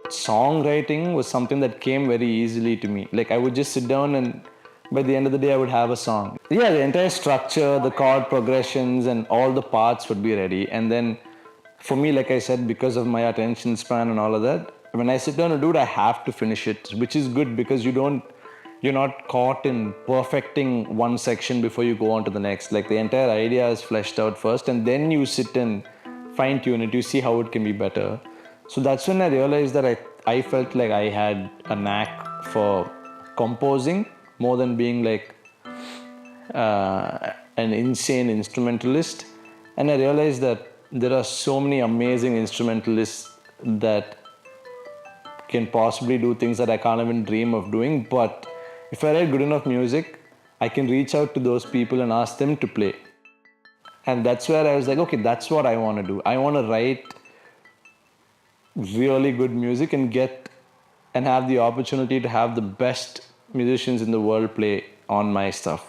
songwriting was something that came very easily to me. Like I would just sit down and by the end of the day I would have a song. Yeah, the entire structure, the chord progressions and all the parts would be ready. And then for me, like I said, because of my attention span and all of that, when I sit down and do it, I have to finish it, which is good because you're not caught in perfecting one section before you go on to the next. Like the entire idea is fleshed out first and then you sit and fine tune it, you see how it can be better. So that's when I realized that I felt like I had a knack for composing more than being like an insane instrumentalist. And I realized that there are so many amazing instrumentalists that can possibly do things that I can't even dream of doing. But if I write good enough music, I can reach out to those people and ask them to play. And that's where I was like, okay, that's what I want to do. I want to write really good music and have the opportunity to have the best musicians in the world play on my stuff.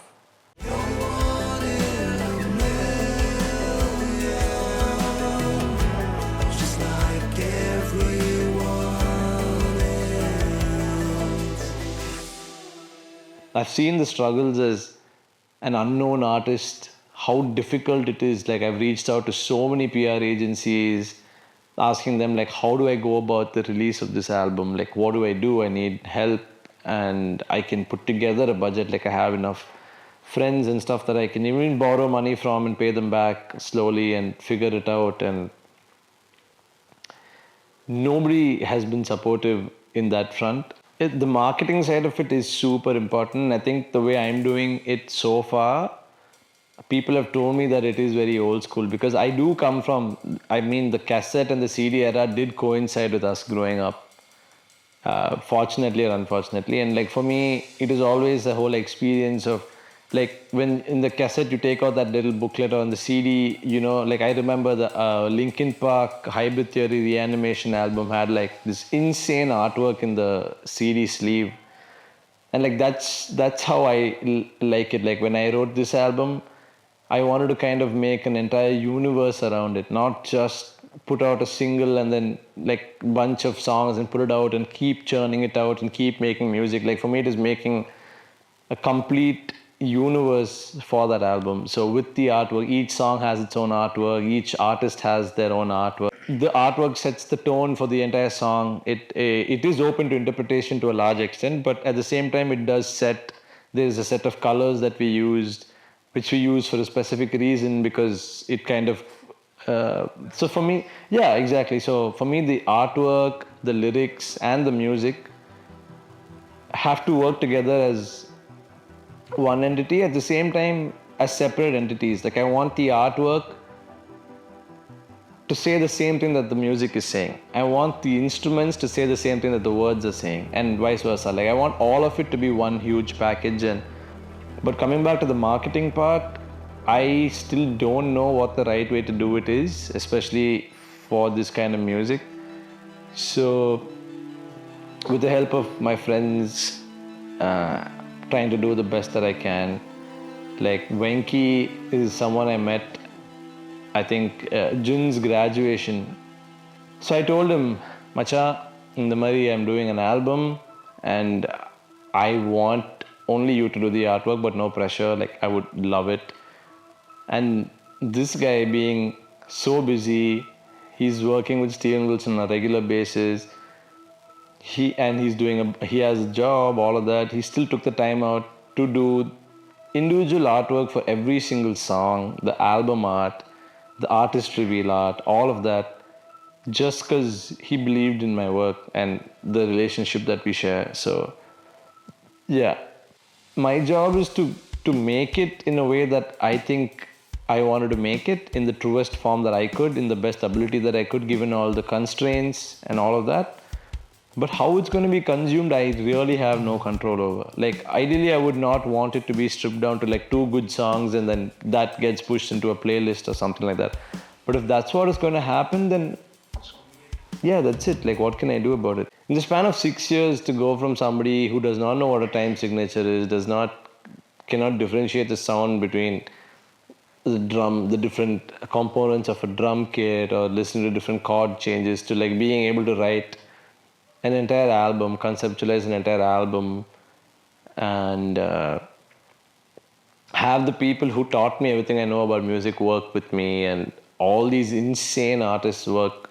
I've seen the struggles as an unknown artist, how difficult it is. Like I've reached out to so many PR agencies, asking them like, how do I go about the release of this album? Like, what do I do? I need help and I can put together a budget. Like I have enough friends and stuff that I can even borrow money from and pay them back slowly and figure it out. And nobody has been supportive in that front. The marketing side of it is super important. I think the way I'm doing it so far, people have told me that it is very old school because I do come from, the cassette and the CD era did coincide with us growing up, fortunately or unfortunately. And like for me, it is always the whole experience of like when in the cassette you take out that little booklet, or on the CD, like I remember the Linkin Park Hybrid Theory Reanimation album had like this insane artwork in the CD sleeve. And like that's how I like it. Like when I wrote this album, I wanted to kind of make an entire universe around it, not just put out a single and then like a bunch of songs and put it out and keep churning it out and keep making music. Like for me, it is making a complete universe for that album. So with the artwork, each song has its own artwork, each artist has their own artwork. The artwork sets the tone for the entire song. It is open to interpretation to a large extent, but at the same time there's a set of colors that we used, which we use for a specific reason because it kind of so for me, yeah, exactly. So for me, the artwork, the lyrics and the music have to work together as one entity, at the same time as separate entities. Like I want the artwork to say the same thing that the music is saying. I want the instruments to say the same thing that the words are saying, and vice versa. Like I want all of it to be one huge package. But coming back to the marketing part, I still don't know what the right way to do it is, especially for this kind of music. So with the help of my friends, trying to do the best that I can. Like Venki is someone I met, I think, Jun's graduation. So I told him, Macha, in the Mari, I'm doing an album and I want only you to do the artwork, but no pressure. Like I would love it. And this guy being so busy, he's working with Steven Wilson on a regular basis. He has a job, all of that. He still took the time out to do individual artwork for every single song, the album art, the artist reveal art, all of that, just because he believed in my work and the relationship that we share. So, yeah, my job is to make it in a way that I think I wanted to make it, in the truest form that I could, in the best ability that I could, given all the constraints and all of that. But how it's going to be consumed, I really have no control over. Like, ideally, I would not want it to be stripped down to like 2 good songs and then that gets pushed into a playlist or something like that. But if that's what is going to happen, then yeah, that's it. Like, what can I do about it? In the span of 6 years, to go from somebody who does not know what a time signature is, cannot differentiate the sound between the drum, the different components of a drum kit, or listening to different chord changes, to like being able to write an entire album, conceptualize an entire album, and have the people who taught me everything I know about music work with me, and all these insane artists work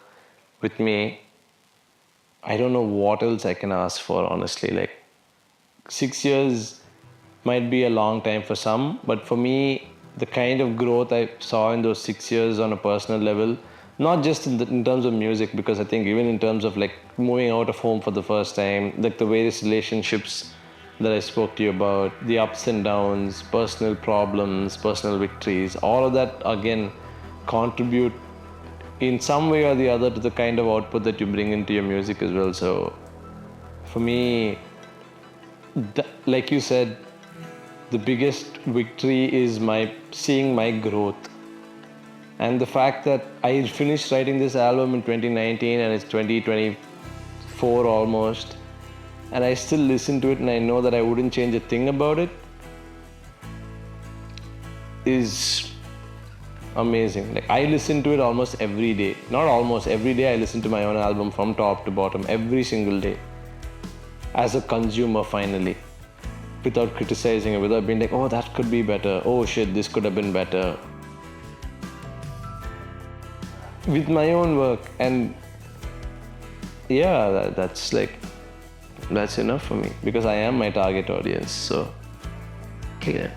with me. I don't know what else I can ask for, honestly. Like, 6 years might be a long time for some, but for me, the kind of growth I saw in those 6 years on a personal level, not just in terms of music, because I think even in terms of like moving out of home for the first time, like the various relationships that I spoke to you about, the ups and downs, personal problems, personal victories, all of that again contribute in some way or the other to the kind of output that you bring into your music as well. So for me, like you said, the biggest victory is seeing my growth. And the fact that I finished writing this album in 2019 and it's 2024 almost, and I still listen to it and I know that I wouldn't change a thing about it, is amazing. Like, I listen to it almost every day. Not almost every day, I listen to my own album from top to bottom every single day. As a consumer, finally. Without criticizing it, without being like, oh, that could be better. Oh shit, this could have been better. With my own work. And yeah, that's enough for me. Because I am my target audience. So, yeah.